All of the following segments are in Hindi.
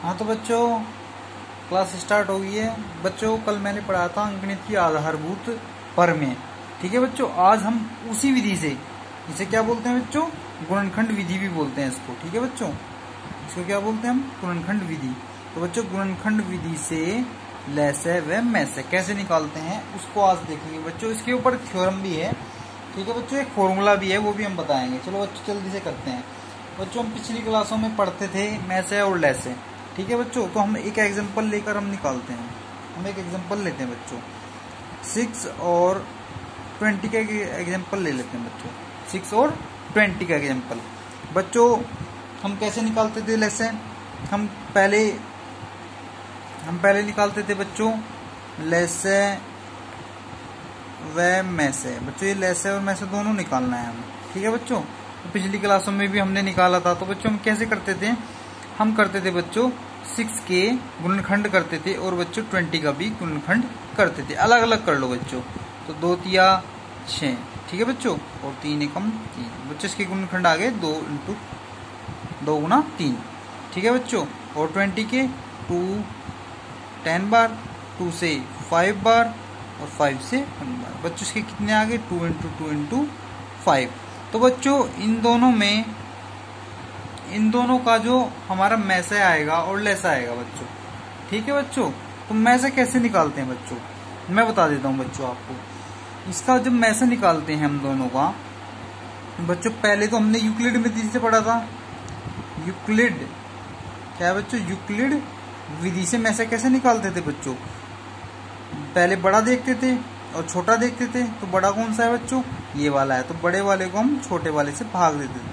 हाँ तो बच्चों क्लास स्टार्ट हो गई है। बच्चों कल मैंने पढ़ाया था अंकगणित की आधारभूत प्रमेय। ठीक है बच्चों, आज हम उसी विधि से, इसे क्या बोलते हैं बच्चों, गुणनखंड विधि भी बोलते हैं इसको। ठीक है बच्चों, इसको क्या बोलते हैं हम, गुणनखंड विधि। तो बच्चों गुणनखंड विधि से लैसे व मैसे कैसे निकालते हैं उसको आज देखेंगे बच्चों। इसके ऊपर थ्योरम भी है। ठीक है बच्चों, एक फॉर्मूला भी है, वो भी हम बताएंगे। चलो बच्चों जल्दी से करते हैं। बच्चों हम पिछली क्लासों में पढ़ते थे मैसे और लैसे। ठीक है बच्चों, तो हम एक एग्जांपल लेकर हम निकालते हैं। हम एक एग्जांपल लेते हैं बच्चों, 6 और 20 का एग्जांपल ले लेते हैं बच्चों। 6 और 20 का एग्जांपल बच्चों हम कैसे निकालते थे लैसे। हम पहले निकालते थे बच्चों लैसे व मैसे। बच्चों ये लैसे और मैसे दोनों निकालना है हमें। ठीक है बच्चों, तो पिछली क्लासों में भी हमने निकाला था। तो बच्चों हम कैसे करते थे, हम करते थे बच्चों 6 के गुणनखंड करते थे और बच्चों 20 का भी गुणनखंड करते थे। अलग अलग कर लो बच्चों। तो 2 तिया 6, ठीक है बच्चों, और 3 एकम 3। बच्चों इसके गुणनखंड आ गए 2 × 2 × 3। ठीक है बच्चों, और 20 के 2 10 बार, 2 से 5 बार और 5 से 1 बार। बच्चों इसके कितने आ गए, 2 × 2 × 5। तो बच्चों इन दोनों का जो हमारा मैसे आएगा और लैसा आएगा बच्चों। ठीक है बच्चों, तो मैसे कैसे निकालते हैं बच्चों, मैं बता देता हूँ बच्चों आपको। इसका जब मैसे निकालते हैं हम दोनों का बच्चों, पहले तो हमने यूक्लिड विधि से पढ़ा था। यूक्लिड क्या है बच्चों, यूक्लिड विधि से मैसे कैसे निकालते थे बच्चों। पहले बड़ा देखते थे और छोटा देखते थे। तो बड़ा कौन सा है बच्चों, ये वाला है, तो बड़े वाले को हम छोटे वाले से भाग देते थे।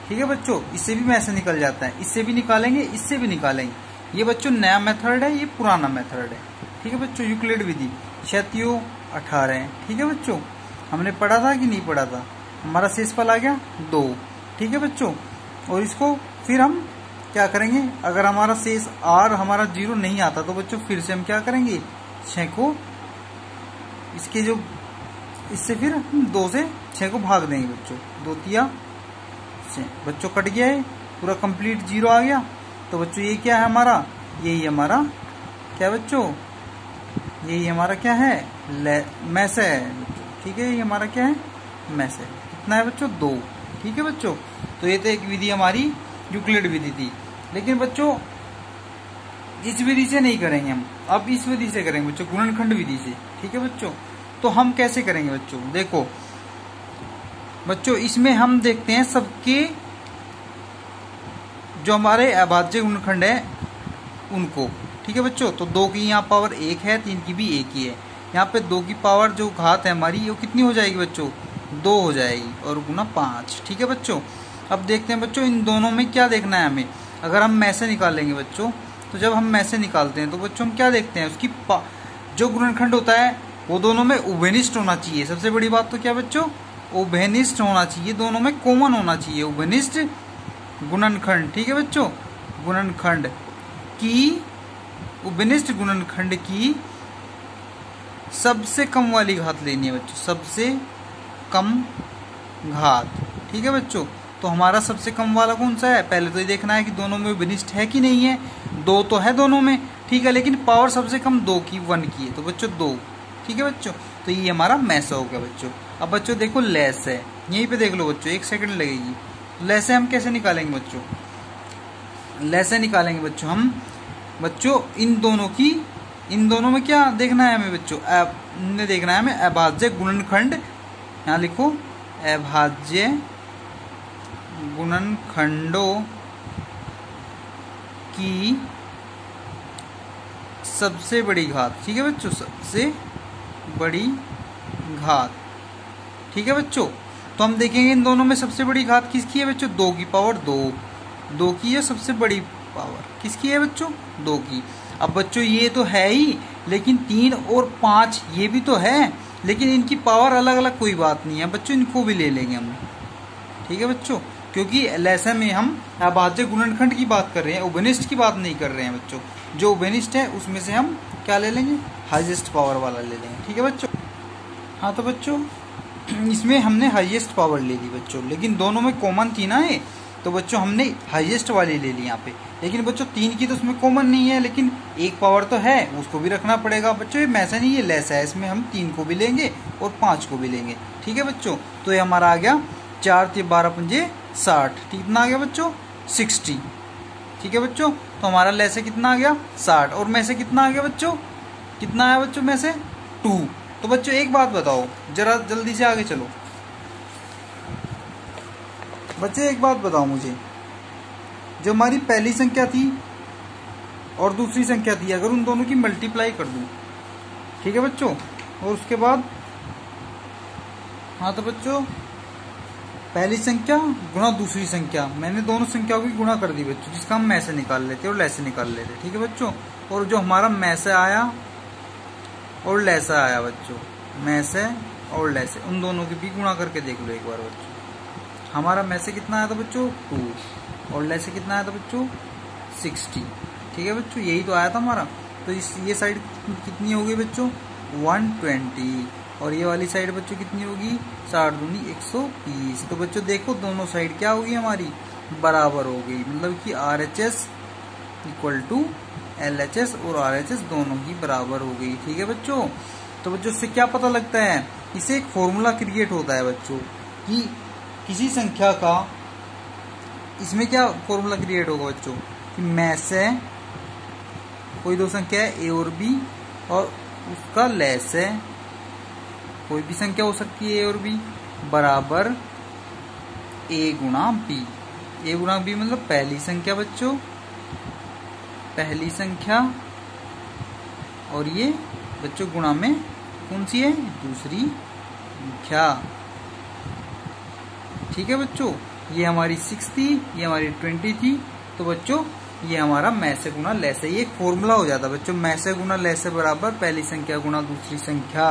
ठीक है बच्चों, इससे भी मैसे निकल जाता है, इससे भी निकालेंगे, इससे भी निकालेंगे। ये बच्चों नया मेथड है, ये पुराना मेथड है। ठीक है बच्चों, यूक्लिड विधि 6 18 है। ठीक है बच्चों, हमने पढ़ा था कि नहीं पढ़ा था। हमारा शेषफल आ गया 2। ठीक है बच्चों, और इसको फिर हम क्या करेंगे, अगर हमारा शेष आर हमारा 0 नहीं आता तो बच्चों फिर से हम क्या करेंगे, 6 को इसके जो इससे फिर हम 2 से 6 को भाग देंगे बच्चों। 2 तिया 6 बच्चों, कट गया है पूरा, कंप्लीट 0 आ गया। तो बच्चों ये क्या है हमारा, यही हमारा क्या बच्चों, यही हमारा क्या है, मैसे है। ठीक है, ये हमारा क्या है, मैसे। कितना है बच्चों, 2। ठीक है बच्चों, तो ये तो एक विधि हमारी यूक्लिड विधि थी। लेकिन बच्चों इस विधि से नहीं करेंगे हम, अब इस विधि से करेंगे बच्चों, गुणनखंड विधि से। ठीक है बच्चों, तो हम कैसे करेंगे बच्चों, देखो बच्चों इसमें हम देखते हैं सबके जो हमारे अभाज्य गुणनखंड है उनको। ठीक है बच्चों, तो 2 की यहाँ पावर 1 है, 3 की भी 1 ही है। यहाँ पे 2 की पावर जो घात है हमारी वो कितनी हो जाएगी बच्चों, 2 हो जाएगी, और गुना 5। ठीक है बच्चों, अब देखते हैं बच्चों इन दोनों में क्या देखना है हमें। अगर हम मैसे निकालेंगे बच्चों, तो जब हम मैसे निकालते हैं तो बच्चों हम क्या देखते हैं, उसकी जो गुणनखंड होता है वो दोनों में उभयनिष्ठ होना चाहिए। सबसे बड़ी बात तो क्या बच्चों, उभयनिष्ठ होना चाहिए, दोनों में कॉमन होना चाहिए, उभयनिष्ठ गुणनखंड। ठीक है बच्चों, गुणनखंड की, उभयनिष्ठ गुणनखंड की सबसे कम वाली घात लेनी है बच्चों, सबसे कम घात। ठीक है बच्चों, तो हमारा सबसे कम वाला कौन सा है, पहले तो ये देखना है कि दोनों में उभयनिष्ठ है कि नहीं है। 2 तो है दोनों में, ठीक है, लेकिन पावर सबसे कम 2 की 1 की है, तो बच्चों 2। ठीक है बच्चों, तो ये हमारा मैसे हो गया बच्चों। अब बच्चों देखो लैस है, यहीं पे देख लो बच्चों, 1 सेकंड लगेगी। लैसे हम कैसे निकालेंगे बच्चों, लैसे निकालेंगे बच्चों हम बच्चों इन दोनों में क्या देखना है हमें बच्चों, हमने देखना है हमें अभाज्य गुणनखंड। यहाँ लिखो अभाज्य गुणनखंडों की सबसे बड़ी घात। ठीक है बच्चों, सबसे बड़ी घात। ठीक है बच्चों, तो हम देखेंगे इन दोनों में सबसे बड़ी घात किसकी है बच्चों, 2 की पावर 2 की है सबसे बड़ी पावर, किसकी है बच्चों, 2 की। अब बच्चों ये तो है ही, लेकिन 3 और 5 ये भी तो है, लेकिन इनकी पावर अलग अलग कोई बात नहीं है बच्चों, इनको भी ले लेंगे हम। ठीक है बच्चों, क्योंकि लेसन में हम अभाज्य गुणनखंड की बात कर रहे हैं, उभयनिष्ठ की बात नहीं कर रहे हैं बच्चों। जो उभयनिष्ठ है उसमें से हम क्या ले लेंगे, हाईएस्ट पावर वाला ले लेंगे। ठीक है बच्चों, हाँ तो बच्चों इसमें हमने हाईएस्ट पावर ले ली बच्चों, लेकिन दोनों में कॉमन थी ना ये, तो बच्चों हमने हाईएस्ट वाली ले ली यहाँ पे, लेकिन बच्चों 3 की तो उसमें कॉमन नहीं है, लेकिन एक पावर तो है, उसको भी रखना पड़ेगा बच्चों। ये मैसे नहीं, ये लेस है, इसमें हम 3 को भी लेंगे और 5 को भी लेंगे। ठीक है बच्चों, तो ये हमारा आ गया 4 × 12 × 5 = 60। कितना आ गया बच्चों? 60। ठीक है बच्चों, तो हमारा लेसे कितना आ गया? 60। और में से कितना आ गया बच्चों? कितना आया बच्चों में से? 2। तो बच्चों एक बात बताओ, जरा जल्दी से आगे चलो बच्चे, एक बात बताओ मुझे, जो हमारी पहली संख्या थी और दूसरी संख्या थी, अगर उन दोनों की मल्टीप्लाई कर दूं, ठीक है बच्चों, और उसके बाद हाँ तो बच्चों पहली संख्या गुणा दूसरी संख्या, मैंने दोनों संख्याओं की गुणा कर दी बच्चों, जिसका हम में से निकाल लेते और लेसे निकाल लेते। ठीक है बच्चों, और जो हमारा में से आया और लेसा आया बच्चों, में से और लेसे, उन दोनों की भी गुणा करके देख लो एक बार बच्चों। हमारा में से कितना आया था बच्चों? 2। और लेसे कितना आया था बच्चों? 60। ठीक है बच्चों, यही तो आया था हमारा। तो ये साइड कितनी होगी बच्चों? 120। और ये वाली साइड बच्चों कितनी होगी? 60 दूनी 120। तो बच्चों देखो दोनों साइड क्या होगी हमारी? बराबर हो गई, मतलब कि RHS = LHS और RHS दोनों ही बराबर हो गई। ठीक है बच्चों, तो बच्चों इससे क्या पता लगता है? इससे एक फॉर्मूला क्रिएट होता है बच्चों कि किसी संख्या का, इसमें क्या फॉर्मूला क्रिएट होगा बच्चों कि में से कोई दो संख्या है A और B और उसका लेस है, कोई भी संख्या हो सकती है A और B, बराबर A × B। A × B मतलब पहली संख्या बच्चों, पहली संख्या, और ये बच्चों गुणा में कौन सी है? दूसरी संख्या। ठीक है बच्चों, ये हमारी 6 थी, ये हमारी 20 थी। तो बच्चों ये हमारा में से गुणा लेसे, ये एक फॉर्मूला हो जाता है बच्चों, में से गुणा लेसे बराबर पहली संख्या गुणा दूसरी संख्या।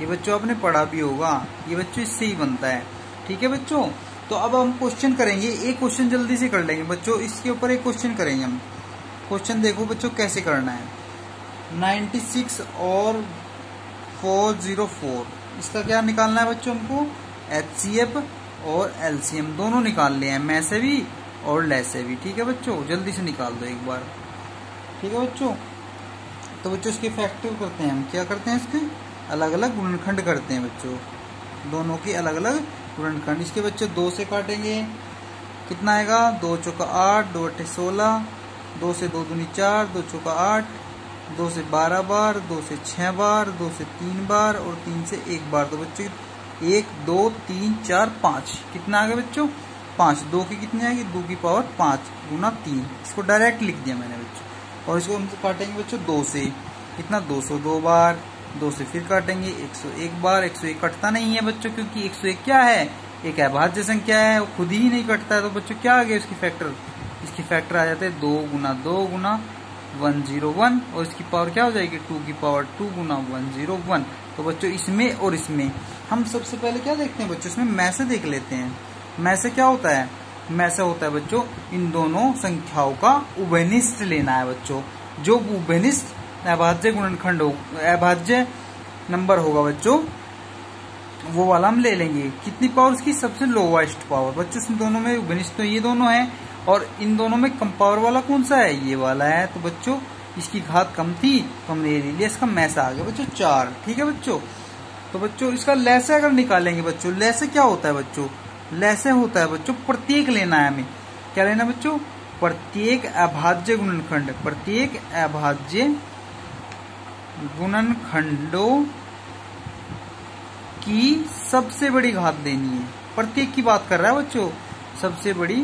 ये बच्चों आपने पढ़ा भी होगा, ये बच्चों इससे ही बनता है। ठीक है बच्चों, तो अब हम क्वेश्चन करेंगे, एक क्वेश्चन जल्दी से कर लेंगे बच्चों, इसके ऊपर एक क्वेश्चन करेंगे हम। क्वेश्चन देखो बच्चों कैसे करना है। 96 और 404, इसका क्या निकालना है बच्चों? हमको HCF और LCM दोनों निकाल लिए हैं, में से भी और लेसे भी। ठीक है बच्चों, जल्दी से निकाल दो एक बार। ठीक है बच्चों, तो बच्चों इसके फैक्टर करते हैं हम, क्या करते हैं? इसके अलग अलग गुणनखंड करते हैं बच्चों, दोनों की अलग अलग गुणनखंड। इसके बच्चों 2 से काटेंगे, कितना आएगा? 2 × 4 = 8, 2 × 8 = 16, 2 से 2 दूनी 4, 2 × 4 = 8, 2 से 12 बार, 2 से 6 बार, 2 से 3 बार और 3 से 1 बार। तो बच्चों 1 2 3 4 5, कितना आ गया बच्चों? 5। 2 की कितनी आएगी? 2 की पावर 5 × 3। इसको डायरेक्ट लिख दिया मैंने बच्चों। और इसको हम काटेंगे बच्चों 2 से, कितना? 202 बार, 2 से फिर काटेंगे 101 बार। 101 कटता नहीं है बच्चों, क्योंकि 101 क्या है? एक अभाज्य संख्या है, वो खुद ही नहीं कटता है। तो बच्चों क्या आ गया इसकी फैक्टर? इसकी फैक्टर आ जाते हैं 2 × 2 × 101, और इसकी पावर क्या हो जाएगी? 2 की पावर 2 × 101। तो बच्चों इसमें और इसमें हम सबसे पहले क्या देखते हैं बच्चों? इसमें में से देख लेते हैं। में से क्या होता है? में से होता है बच्चों इन दोनों संख्याओं का उभयनिष्ठ लेना है बच्चों। जो उभयनिष्ठ अभाज्य गुणनखंड हो, अभाज्य नंबर होगा बच्चों, वो वाला हम ले लेंगे। कितनी पावर? उसकी सबसे लोवेस्ट पावर बच्चों। इन दोनों में उभयनिष्ठ तो ये दोनों है, और इन दोनों में कम पावर वाला कौन सा है? ये वाला है। तो बच्चों इसकी घात कम थी तो हमने ये ले लिया, इसका में से आ गया बच्चों 4। ठीक है बच्चों, तो बच्चों इसका लेसे अगर निकालेंगे बच्चों, लेसे क्या होता है बच्चों? लेसे होता है बच्चों प्रत्येक लेना है हमें। क्या लेना बच्चों? प्रत्येक अभाज्य गुणनखंड, प्रत्येक अभाज्य गुणनखंडों की सबसे बड़ी घात देनी है। प्रत्येक की बात कर रहा है बच्चों, सबसे बड़ी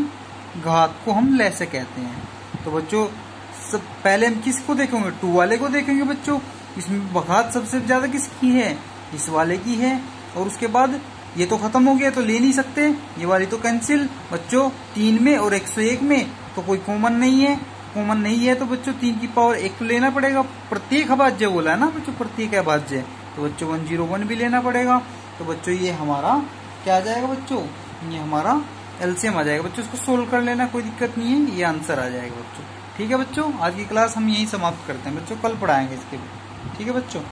घात को हम लेसे कहते हैं। तो बच्चों सब पहले हम किसको देखेंगे? 2 वाले को देखेंगे बच्चों। इसमें घात सबसे ज्यादा किसकी है? इस वाले की है। और उसके बाद ये तो खत्म हो गया, तो ले नहीं सकते, ये वाली तो कैंसिल बच्चों। 3 में और 101 में तो कोई कॉमन नहीं है, कॉमन नहीं है तो बच्चों 3 की पावर 1 तो लेना पड़ेगा। प्रत्येक अभाज्य बोला है ना बच्चों, प्रत्येक अभाज्य, तो बच्चों 101 भी लेना पड़ेगा। तो बच्चों ये हमारा क्या आ जाएगा बच्चों? ये हमारा एलसीएम आ जाएगा बच्चों। इसको सोल्व कर लेना, कोई दिक्कत नहीं है, ये आंसर आ जाएगा बच्चों। ठीक है बच्चों, आज की क्लास हम यही समाप्त करते हैं बच्चों, कल पढ़ाएंगे इसके भी। ठीक है बच्चों।